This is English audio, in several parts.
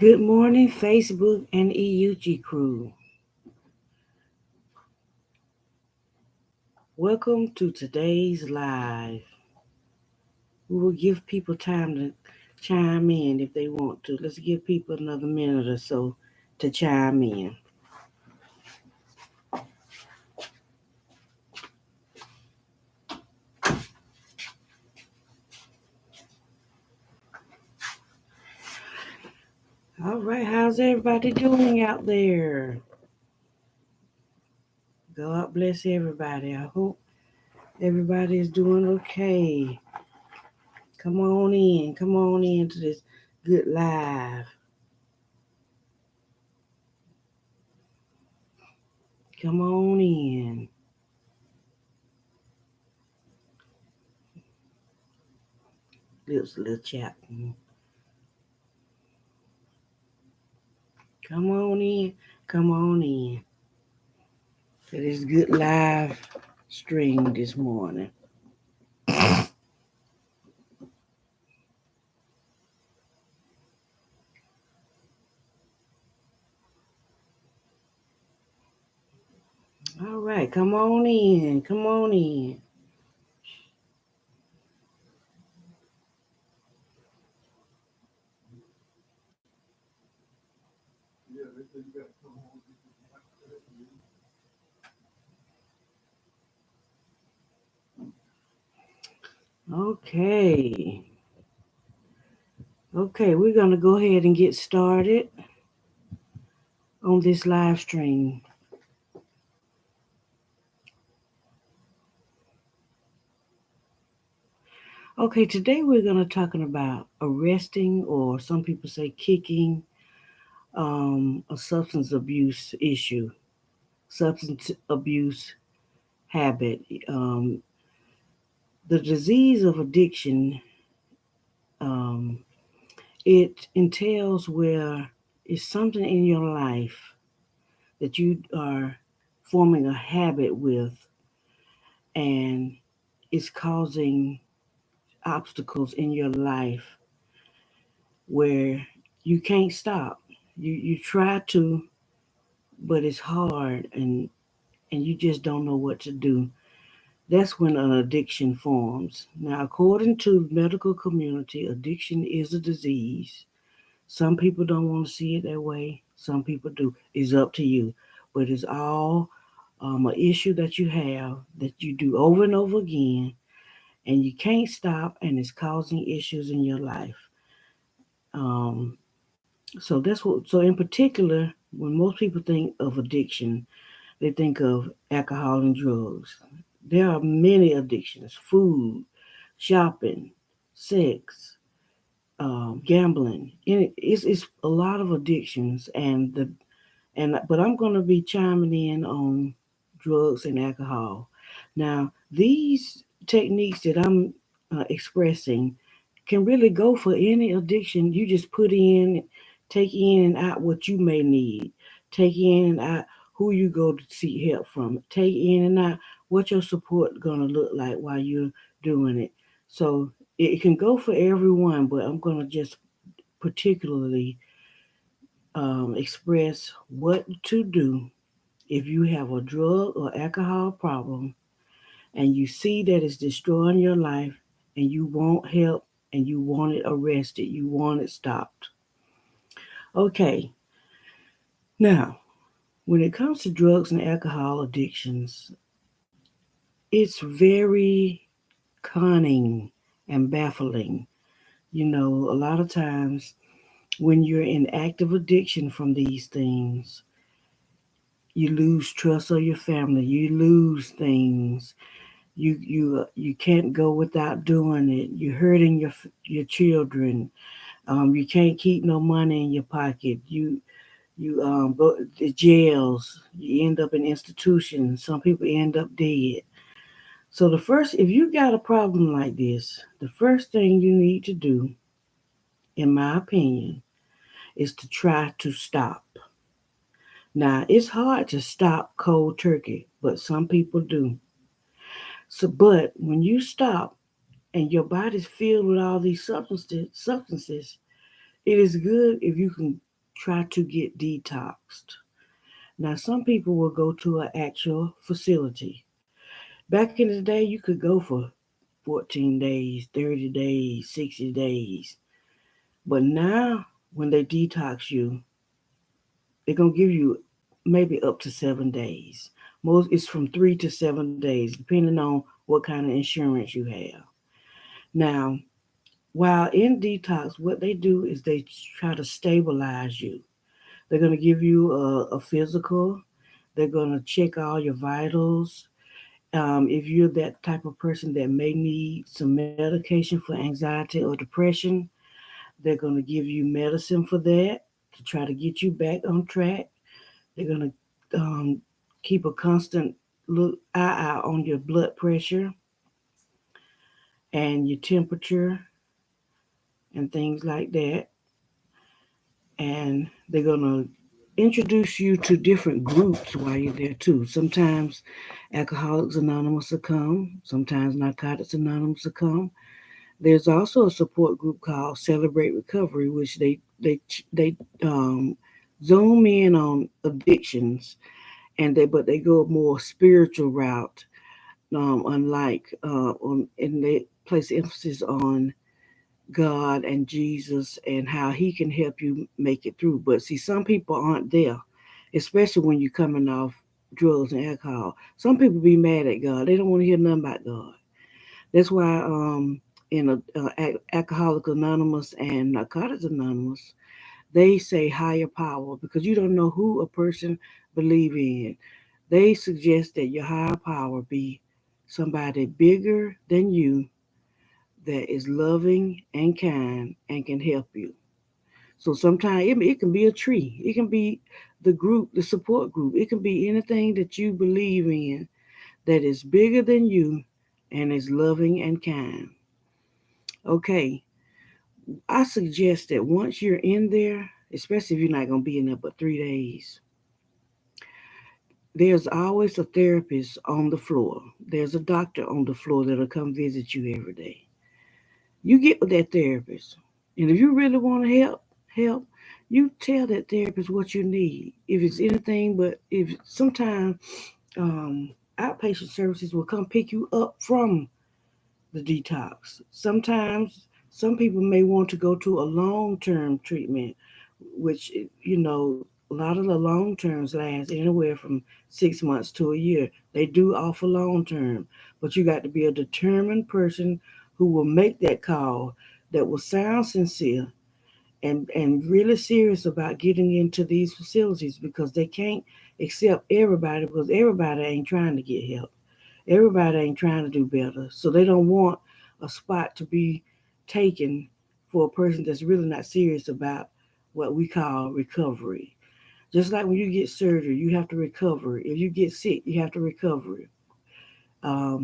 Good morning, Facebook and EUG crew. Welcome to today's live. We will give people time to chime in if they want to. Let's give people another minute or so to chime in. All right, how's everybody doing out there? God bless everybody. I hope everybody is doing okay. Come on in to this good live. Come on in. Little chat. Come on in. Come on in. To this good live stream this morning. All right, come on in. Come on in. Okay. Okay, we're going to go ahead and get started on this live stream. Okay, today we're going to talking about arresting, or some people say kicking, a substance abuse issue, substance abuse habit. Um, the disease of addiction, um, it entails where it's something in your life that you are forming a habit with, and it's causing obstacles in your life where you can't stop. You try to, but it's hard, and you just don't know what to do. That's when an addiction forms. Now, according to the medical community, addiction is a disease. Some people don't want to see it that way. Some people do. It's up to you. But it's all an issue that you have that you do over and over again, and you can't stop, and it's causing issues in your life. Um, so that's what. So in particular, when most people think of addiction, they think of alcohol and drugs. There are many addictions: food, shopping, sex, gambling. It's a lot of addictions, but I'm going to be chiming in on drugs and alcohol. Now, these techniques that I'm expressing can really go for any addiction. You just take in and out what you may need, take in and out who you go to seek help from, take in and out what your support gonna look like while you're doing it. So it can go for everyone, but I'm gonna just particularly express what to do if you have a drug or alcohol problem and you see that it's destroying your life and you want help and you want it arrested, you want it stopped. Okay, now when it comes to drugs and alcohol addictions, it's very cunning and baffling. You know, a lot of times when you're in active addiction from these things, you lose trust of your family, you lose things. You can't go without doing it. You're hurting your children. You can't keep no money in your pocket. You go to jails. You end up in institutions. Some people end up dead. So if you got a problem like this, the first thing you need to do, in my opinion, is to try to stop. Now it's hard to stop cold turkey, but some people do. So, but when you stop and your body's filled with all these substances, it is good if you can try to get detoxed. Now, some people will go to an actual facility. Back in the day, you could go for 14 days, 30 days, 60 days. But now, when they detox you, they're going to give you maybe up to 7 days. Most it's from 3 to 7 days, depending on what kind of insurance you have. Now, while in detox, what they do is they try to stabilize you. They're going to give you a physical. They're going to check all your vitals. If you're that type of person that may need some medication for anxiety or depression, they're going to give you medicine for that to try to get you back on track. They're going to keep a constant look eye out on your blood pressure and your temperature and things like that. And they're going to introduce you to different groups while you're there too. Sometimes Alcoholics Anonymous will come, sometimes Narcotics Anonymous will come. There's also a support group called Celebrate Recovery, which they zoom in on addictions, and they go a more spiritual route, unlike and they place emphasis on God and Jesus and how He can help you make it through. But see, some people aren't there, especially when you're coming off drugs and alcohol. Some people be mad at God; they don't want to hear nothing about God. That's why in Alcoholics Anonymous and Narcotics Anonymous, they say higher power because you don't know who a person believe in. They suggest that your higher power be somebody bigger than you that is loving and kind and can help you. So sometimes it can be a tree. It can be the group, the support group. It can be anything that you believe in that is bigger than you and is loving and kind. Okay, I suggest that once you're in there, especially if you're not going to be in there but 3 days, there's always a therapist on the floor. There's a doctor on the floor that'll come visit you every day. You get with that therapist. And if you really want to help, you tell that therapist what you need. If it's anything, but if sometimes um, outpatient services will come pick you up from the detox. Sometimes some people may want to go to a long term treatment, which, a lot of the long terms last anywhere from 6 months to a year. They do offer long term, but you got to be a determined person who will make that call, that will sound sincere and really serious about getting into these facilities because they can't accept everybody because everybody ain't trying to get help. Everybody ain't trying to do better. So they don't want a spot to be taken for a person that's really not serious about what we call recovery. Just like when you get surgery, you have to recover. If you get sick, you have to recover.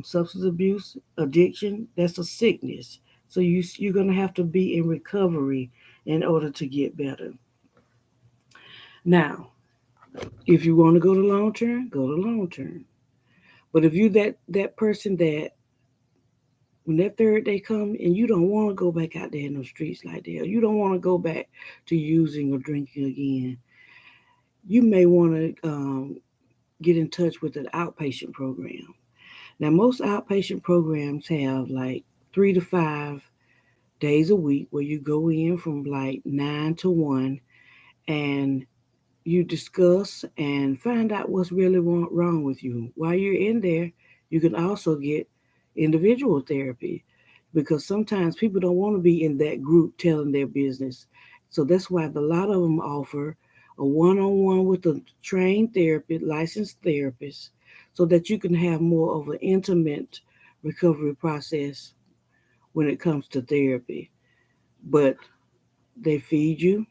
Substance abuse, addiction, that's a sickness. So you're gonna have to be in recovery in order to get better. Now, if you want to go to long term, go to long term. But if you that person that when that third day come and you don't want to go back out there in the streets like that, or you don't want to go back to using or drinking again, you may want to get in touch with an outpatient program. Now, most outpatient programs have like 3 to 5 days a week where you go in from like 9 to 1 and you discuss and find out what's really wrong with you. While you're in there, you can also get individual therapy because sometimes people don't want to be in that group telling their business. So that's why a lot of them offer a one-on-one with a trained therapist, licensed therapist, so that you can have more of an intimate recovery process when it comes to therapy. But they feed you,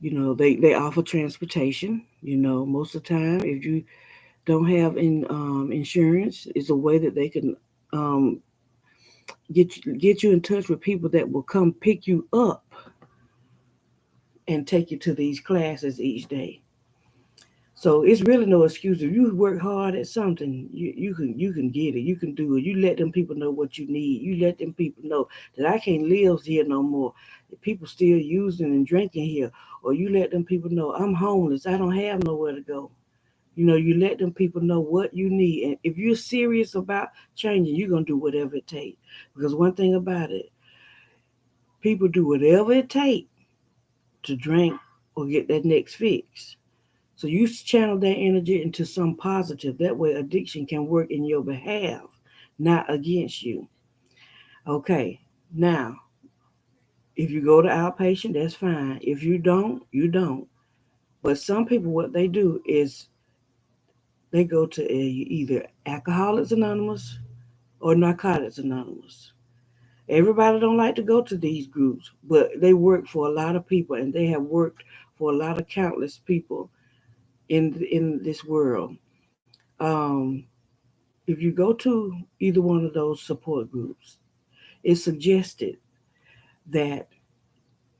they offer transportation. Most of the time, if you don't have insurance, it's a way that they can um, get you in touch with people that will come pick you up and take you to these classes each day. So it's really no excuse. If you work hard at something, you can get it. You can do it. You let them people know what you need. You let them people know that I can't live here no more. People still using and drinking here. Or you let them people know I'm homeless. I don't have nowhere to go. You let them people know what you need. And if you're serious about changing, you're gonna do whatever it takes. Because one thing about it, people do whatever it takes to drink or get that next fix. So you channel that energy into some positive. That way addiction can work in your behalf, not against you. Okay. Now, if you go to outpatient, that's fine. If you don't, you don't. But some people, what they do is they go to either Alcoholics Anonymous or Narcotics Anonymous. Everybody don't like to go to these groups, but they work for a lot of people, and they have worked for a lot of countless people in this world. Um, if you go to either one of those support groups, it's suggested that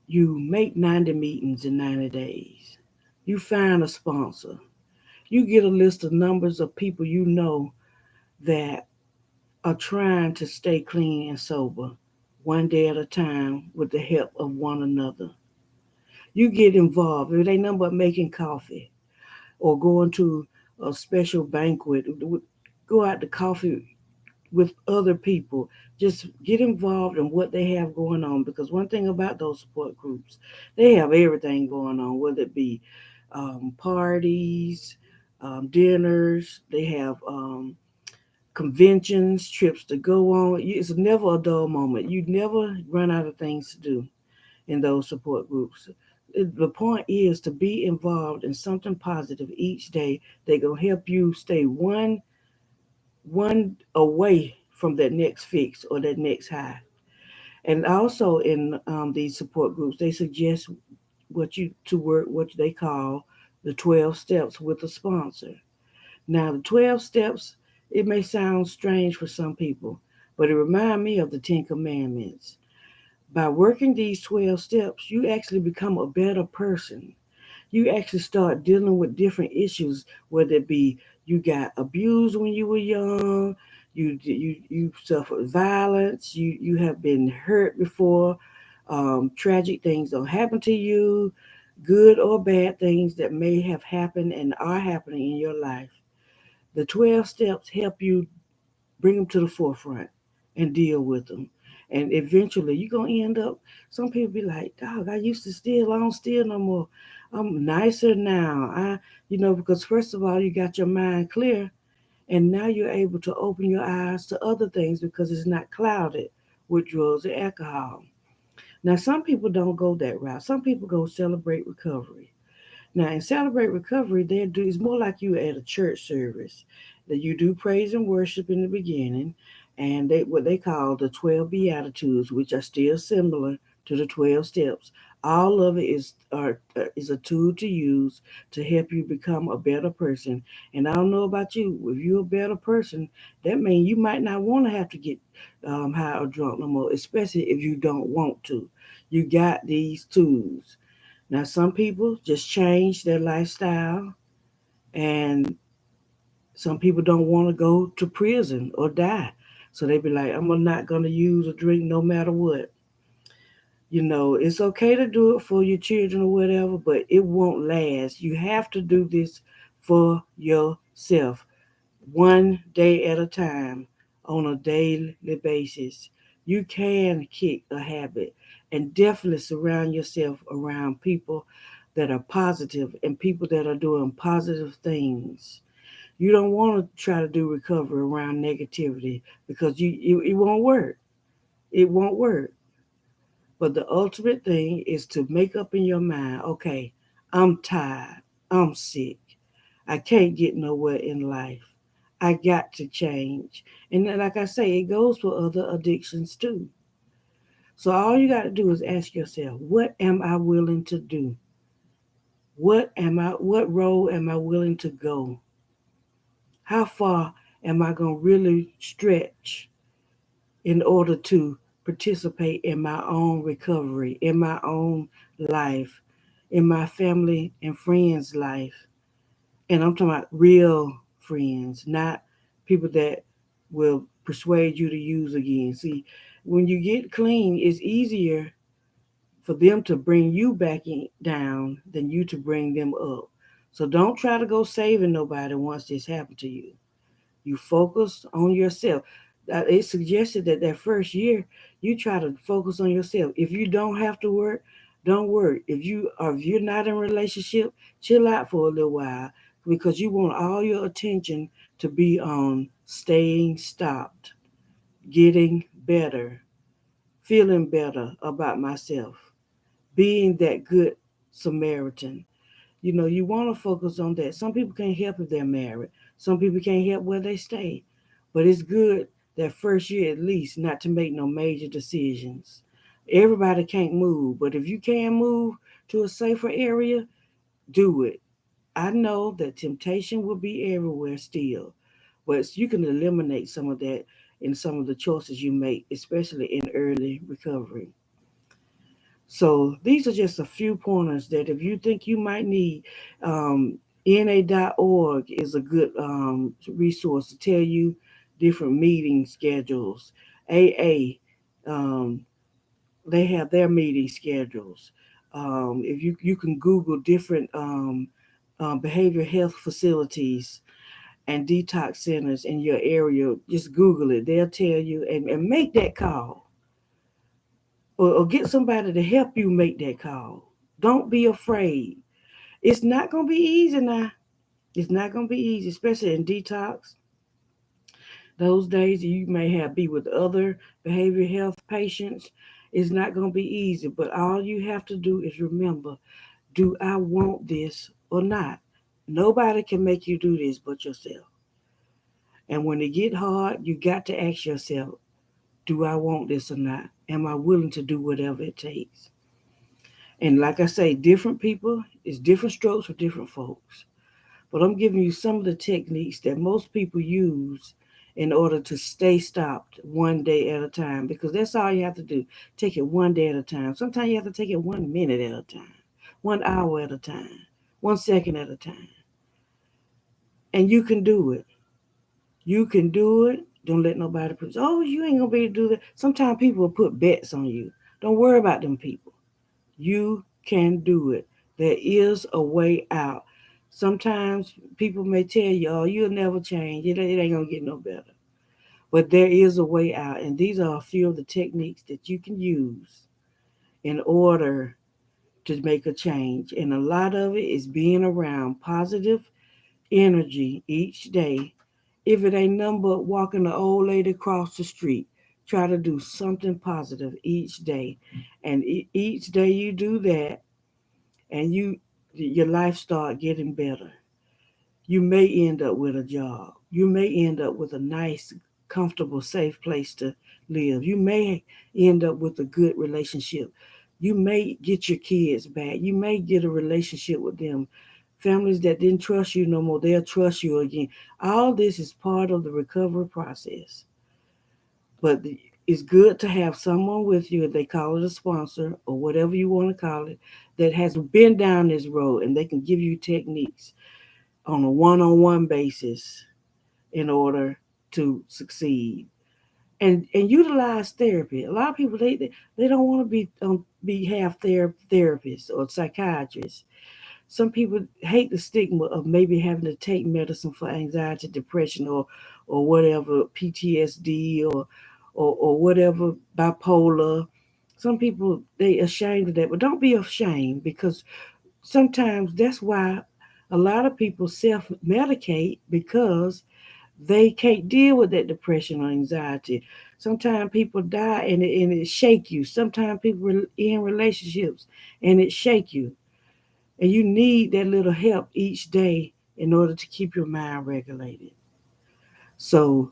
you make 90 meetings in 90 days. You find a sponsor. You get a list of numbers of people you know that are trying to stay clean and sober one day at a time with the help of one another. You get involved. It ain't nothing but making coffee or going to a special banquet. Go out to coffee with other people. Just get involved in what they have going on, because one thing about those support groups, they have everything going on, whether it be parties, dinners, they have conventions, trips to go on. It's never a dull moment. You never run out of things to do in those support groups. The point is to be involved in something positive each day. They're gonna help you stay one away from that next fix or that next high. And also in these support groups, they suggest what you to work what they call the 12 steps with a sponsor. Now, the 12 steps, it may sound strange for some people, but it reminds me of the 10 Commandments. By working these 12 steps, you actually become a better person. You actually start dealing with different issues, whether it be you got abused when you were young, you suffered violence, you have been hurt before, tragic things don't happen to you, good or bad things that may have happened and are happening in your life. The 12 steps help you bring them to the forefront and deal with them. And eventually you're going to end up, some people be like, dog, I used to steal, I don't steal no more. I'm nicer now. Because first of all, you got your mind clear, and now you're able to open your eyes to other things because it's not clouded with drugs or alcohol. Now, some people don't go that route. Some people go celebrate recovery. Now, in Celebrate Recovery, they do it's more like you at a church service that you do praise and worship in the beginning, and they what they call the 12 Beatitudes, which are still similar to the 12 steps. All of it is a tool to use to help you become a better person. And I don't know about you, if you're a better person, that means you might not want to have to get high or drunk no more, especially if you don't want to. You got these tools. Now, some people just change their lifestyle, and some people don't want to go to prison or die. So they be like, I'm not going to use or drink no matter what. It's okay to do it for your children or whatever, but it won't last. You have to do this for yourself, one day at a time, on a daily basis. You can kick a habit, and definitely surround yourself around people that are positive and people that are doing positive things. You don't want to try to do recovery around negativity because it won't work. It won't work. But the ultimate thing is to make up in your mind, okay, I'm tired. I'm sick. I can't get nowhere in life. I got to change. And then, like I say, it goes for other addictions too. So all you got to do is ask yourself, what am I willing to do? What role am I willing to go? How far am I going to really stretch in order to participate in my own recovery, in my own life, in my family and friends' life, And I'm talking about real friends, not people that will persuade you to use again. See, when you get clean, it's easier for them to bring you back down than you to bring them up. So don't try to go saving nobody once this happened to you. You focus on yourself. It suggested that that first year you try to focus on yourself. If you don't have to work, don't work. If you're not in a relationship, chill out for a little while because you want all your attention to be on staying stopped, getting better, feeling better about myself, being that good Samaritan. You want to focus on that. Some people can't help if they're married. Some people can't help where they stay. But it's good that first year at least not to make no major decisions. Everybody can't move, but if you can move to a safer area, do it. I know that temptation will be everywhere still, but you can eliminate some of that in some of the choices you make, especially in early recovery. So these are just a few pointers that if you think you might need, NA.org is a good resource to tell you different meeting schedules. AA, um, they have their meeting schedules. If you can Google different behavioral health facilities and detox centers in your area, just Google it. They'll tell you and make that call or get somebody to help you make that call. Don't be afraid. It's not going to be easy now. It's not going to be easy, especially in detox. Those days you may have be with other behavioral health patients. It's not going to be easy, but all you have to do is remember, do I want this or not? Nobody can make you do this but yourself. And when it get hard, you got to ask yourself, do I want this or not? Am I willing to do whatever it takes? And like I say, different people is different strokes for different folks. But I'm giving you some of the techniques that most people use in order to stay stopped one day at a time because that's all you have to do. Take it one day at a time. Sometimes you have to take it 1 minute at a time, 1 hour at a time, 1 second at a time. And you can do it. You can do it. Don't let nobody put, oh, you ain't gonna be able to do that. Sometimes people will put bets on you. Don't worry about them people. You can do it. There is a way out. Sometimes people may tell you, oh, you'll never change. It ain't going to get no better. But there is a way out. And these are a few of the techniques that you can use in order to make a change. And a lot of it is being around positive energy each day. If it ain't nothing but walking the old lady across the street, try to do something positive each day. And each day you do that, and your life start getting better. You may end up with a job. You may end up with a nice, comfortable, safe place to live. You may end up with a good relationship. You may get your kids back. You may get a relationship with them. Families that didn't trust you no more, they'll trust you again. All this is part of the recovery process. But it's good to have someone with you, if they call it a sponsor or whatever you want to call it, that has been down this road and they can give you techniques on a one-on-one basis in order to succeed. And utilize therapy. A lot of people they don't want to be half therapists or psychiatrists. Some people hate the stigma of maybe having to take medicine for anxiety, depression, or whatever PTSD or whatever bipolar. Some people they ashamed of that, but don't be ashamed because sometimes that's why a lot of people self medicate because they can't deal with that depression or anxiety. Sometimes people die and it shake you. Sometimes people in relationships and it shake you. And you need that little help each day in order to keep your mind regulated. So,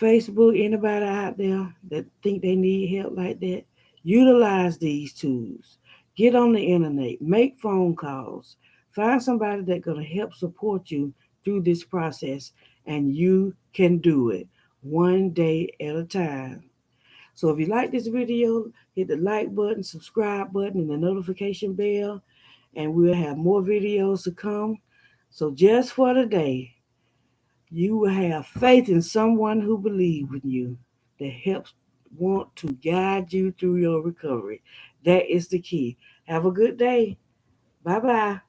Facebook, anybody out there that think they need help like that, utilize these tools. Get on the internet, make phone calls, find somebody that's going to help support you through this process, and you can do it one day at a time. So if you like this video, hit the like button, subscribe button, and the notification bell, and we'll have more videos to come. So just for today, you will have faith in someone who believes in you, that helps want to guide you through your recovery. That is the key. Have a good day. Bye bye.